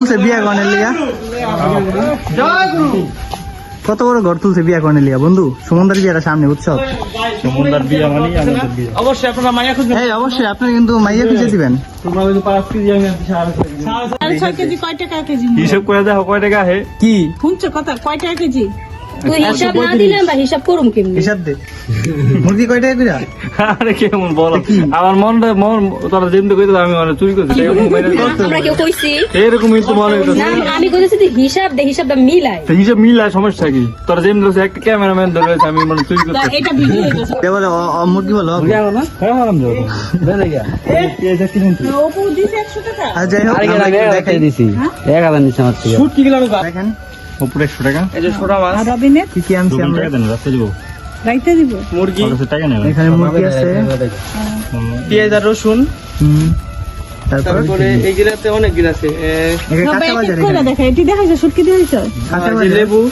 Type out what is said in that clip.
বিয়া কনের লিয়া কত বড় ঘর তুলছে বিয়া কনের লিয়া বন্ধু। সুমনদার বিয়াটা সামনে উৎসব। সুমনদার বিয়া মানে আমাদের বিয়া। অবশ্যই আপনারা মাইয়া খুঁজবেন। হ্যাঁ অবশ্যই আপনারা কিন্তু মাইয়া খুঁজে দিবেন। তোমরা যদি 5 কেজি আমি 6 কেজি কয় টাকা কেজি? হিসাব করে দেখো কয় টাকা হে। কি শুনছো কথা কয় টাকা কেজি? তুই হিসাব না দিলে আমরা হিসাব করুম কেমনি? হিসাব দে। মুরগি কয় টাকা কইরা? আরে কেমন বল, আমার মন তোরা যেমন কইতো আমি মানে চুরি করছি আমরা কেউ কইছি এরকমই তো মনে হইতো। না, আমি কইছি তুই হিসাব দে, হিসাবটা মিলাই। হিসাব মিলায় সমস্যা কি? তোরা যেমন ধরছে একটা ক্যামেরাম্যান ধরে রয়েছে আমি মানে চুরি করছি। এটা ভিডিও হইতেছে। কে বলে মুরগি বলো? হ্যাঁ আরাম যাবো ওপো দিছে 100 টাকা। আর যাই হোক আমরা দেখাই দিছি। শুট কি গেল দেখেন উপরে 100 টাকা। এই যে ছোটা মাছ, আর রবিনের কি কি আনছি আমরা। টাকা দেন রাস্তা দিব রাইতে দিব। মুরগি, টাকা নেই। এখানে মুরগি আছে। পেঁয়াজ আর রসুন, তারপরে তারপরে এই গিলাতে অনেক গিলা আছে। এখানে সবাই কাঁচা এক বাজার এক করে এখানে। দেখা, এটি দেখাইছো শুটকি দেখাইছো? কাঁচা যে বাজার লেবু,